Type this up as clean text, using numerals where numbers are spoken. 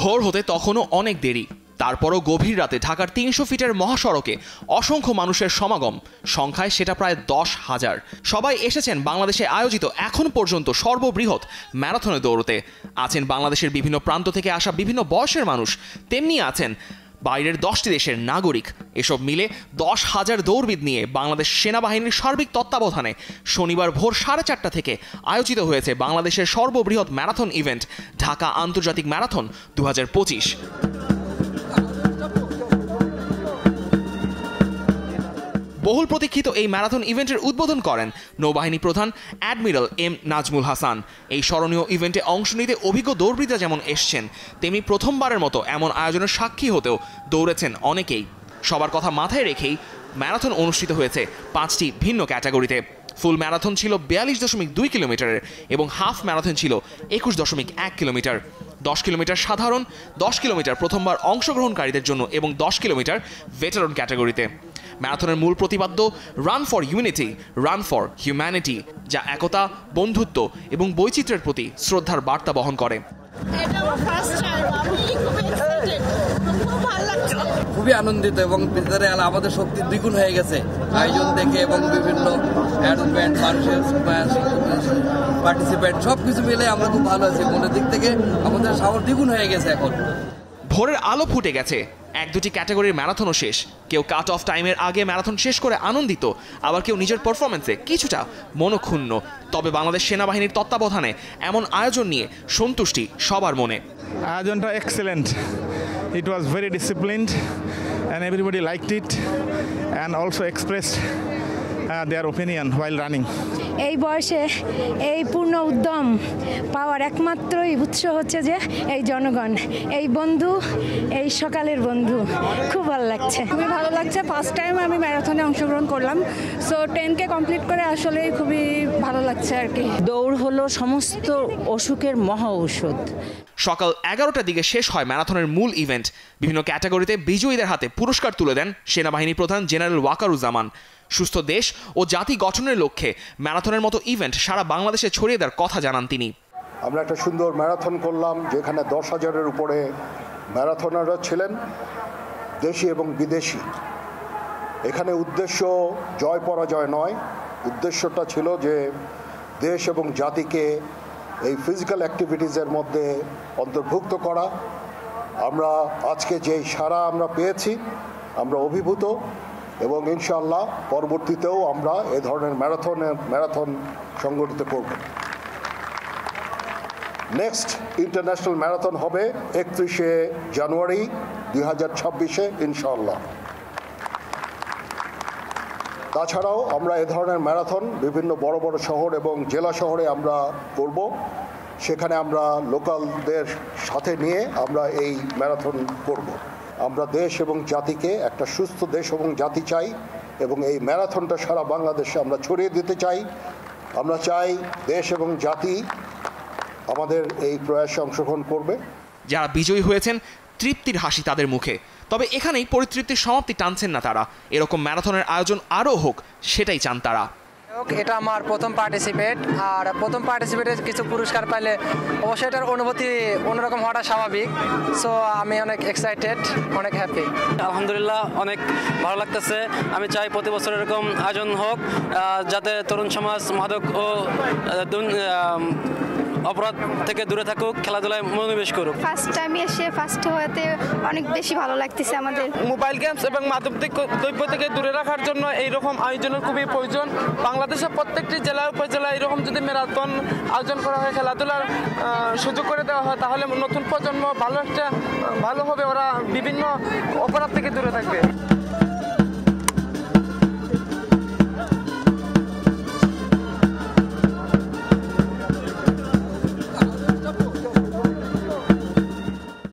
ভোর হতে তখনও অনেক দেরি, তারপরও গভীর রাতে ঢাকার ৩০০ ফিটের মহাসড়কে অসংখ্য মানুষের সমাগম, সংখ্যায় সেটা প্রায় ১০,০০০। সবাই এসেছেন বাংলাদেশে আয়োজিত এখন পর্যন্ত সর্ববৃহৎ ম্যারাথনে দৌড়তে। আছেন বাংলাদেশের বিভিন্ন প্রান্ত থেকে আসা বিভিন্ন বয়সের মানুষ, তেমনি আছেন বাইরের ১০টি দেশের নাগরিক। এসব মিলে ১০,০০০ দৌড়বিদ নিয়ে বাংলাদেশ সেনাবাহিনীর সার্বিক তত্ত্বাবধানে শনিবার ভোর ৪:৩০ থেকে আয়োজিত হয়েছে বাংলাদেশের সর্ববৃহৎ ম্যারাথন ইভেন্ট ঢাকা আন্তর্জাতিক ম্যারাথন ২০২৫। বহুল প্রতীক্ষিত এই ম্যারাথন ইভেন্টের উদ্বোধন করেন নৌবাহিনী প্রধান অ্যাডমিরাল এম নাজমুল হাসান। এই স্মরণীয় ইভেন্টে অংশ নিতে অভিজ্ঞ দৌড়বিদরা যেমন এসছেন, তেমনি প্রথমবারের মতো এমন আয়োজনের সাক্ষী হতেও দৌড়েছেন অনেকেই। সবার কথা মাথায় রেখেই ম্যারাথন অনুষ্ঠিত হয়েছে 5টি ভিন্ন ক্যাটাগরিতে। ফুল ম্যারাথন ছিল ৪২.২ কিলোমিটারের এবং হাফ ম্যারাথন ছিল ২১.১ কিলোমিটার। 10 কিলোমিটার সাধারণ, 10 কিলোমিটার প্রথমবার অংশগ্রহণকারীদের জন্য এবং 10 কিলোমিটার ভেটারান ক্যাটাগরিতে। ম্যারাথনের মূল প্রতিপাদ্য run for unity, run for humanity, যা একতা, বন্ধুত্ব এবং বৈচিত্র্যের প্রতি শ্রদ্ধার বার্তা বহন করে। খুবই আনন্দিত এবং ভিতরে আমাদের শক্তি দ্বিগুণ হয়ে গেছে আয়োজন দেখে এবং বিভিন্ন অ্যারেঞ্জমেন্ট, মানুষের পার্টিসিপেন্ট সবকিছু মিলে আমরা খুব ভালো আছি। মনের দিক থেকে আমাদের সাহস দ্বিগুণ হয়ে গেছে। এখন ভোরের আলো ফুটে গেছে, 1-2টি ক্যাটাগরির ম্যারাথনও শেষ। কেউ কাট অফ টাইমের আগে ম্যারাথন শেষ করে আনন্দিত, আবার কেউ নিজের পারফরমেন্সে কিছুটা মনক্ষুণ্ণ। তবে বাংলাদেশ সেনাবাহিনীর তত্ত্বাবধানে এমন আয়োজন নিয়ে সন্তুষ্টি সবার মনে। আয়োজনটা excellent. It was very disciplined and everybody liked it and also expressed their opinion while running. এই বয়সে এই পূর্ণ উদ্যম পাওয়ার একমাত্রই উৎস হচ্ছে যে এই জনগণ, এই বন্ধু, এই সকালের বন্ধু। খুব ভালো লাগছে, খুবই ভালো লাগছে। ফার্স্ট টাইম আমি ম্যারাথনে অংশগ্রহণ করলাম, সো 10K কমপ্লিট করে আসলে খুবই ভালো লাগছে আর কি। দৌড় হলো সমস্ত অসুখের মহা ঔষধ। সকাল 11টার দিকে শেষ হয় ম্যারাথনের মূল ইভেন্ট। বিভিন্ন ক্যাটাগরিতে বিজয়ীদের হাতে পুরস্কার তুলে দেন সেনাবাহিনী প্রধান জেনারেল ওয়াকারুজ্জামান। সুস্থ দেশ ও জাতি গঠনের লক্ষ্যে ম্যারাথনের মতো ইভেন্ট সারা বাংলাদেশে ছড়িয়ে দেওয়ার কথা জানান তিনি। আমরা একটা সুন্দর ম্যারাথন করলাম, যেখানে 10,000-এর উপরে ম্যারাথনাররা ছিলেন, দেশি এবং বিদেশি। এখানে উদ্দেশ্য জয় পরাজয় নয়, উদ্দেশ্যটা ছিল যে দেশ এবং জাতিকে এই ফিজিক্যাল অ্যাক্টিভিটিসের মধ্যে অন্তর্ভুক্ত করা। আমরা আজকে যেই সারা আমরা পেয়েছি, আমরা অভিভূত এবং ইনশাআল্লাহ পরবর্তীতেও আমরা এ ধরনের ম্যারাথন সংগঠিত করব। নেক্সট ইন্টারন্যাশনাল ম্যারাথন হবে 31শে জানুয়ারি 2026-এ ইনশাআল্লাহ। তাছাড়াও আমরা এ ধরনের ম্যারাথন বিভিন্ন বড় বড় শহর এবং জেলা শহরে আমরা করব। সেখানে আমরা লোকালদের সাথে নিয়ে আমরা এই ম্যারাথন করব। আমরা দেশ এবং জাতিকে একটা সুস্থ দেশ এবং জাতি চাই এবং এই ম্যারাথনটা সারা বাংলাদেশে আমরা ছড়িয়ে দিতে চাই। আমরা চাই দেশ এবং জাতি আমাদের এই প্রয়াসে অংশগ্রহণ করবে। যারা বিজয়ী হয়েছেন, তৃপ্তির হাসি তাদের মুখে। তবে এখানেই পরিতৃপ্তির সমাপ্তি টানছেন না তারা। এরকম ম্যারাথনের আয়োজন আরও হোক, সেটাই চান তারা। এটা আমার প্রথম পার্টিসিপেট, আর প্রথম পার্টিসিপেটে কিছু পুরস্কার পাইলে অবশ্যই এটার অনুভূতি অন্যরকম হওয়াটা স্বাভাবিক। সো আমি অনেক এক্সাইটেড, অনেক হ্যাপি। আলহামদুলিল্লাহ, অনেক ভালো লাগতেছে। আমি চাই প্রতি বছর এরকম আয়োজন হোক, যাতে তরুণ সমাজ মাদক ও অপরাধ থেকে দূরে থাকুক, খেলাধুলায় মনোনিবেশ করুক। ফার্স্ট টাইম এসে ফার্স্ট হতে অনেক বেশি ভালো লাগতেছে আমাদের। মোবাইল গেমস এবং মাদক দ্রব্য থেকে দূরে রাখার জন্য এইরকম আয়োজনের খুবই প্রয়োজন। বাংলাদেশের প্রত্যেকটি জেলা উপজেলায় এরকম যদি ম্যারাথন আয়োজন করা হয়, খেলাধুলার সুযোগ করে দেওয়া হয়, তাহলে নতুন প্রজন্ম ভালো হবে, ওরা বিভিন্ন অপরাধ থেকে দূরে থাকবে।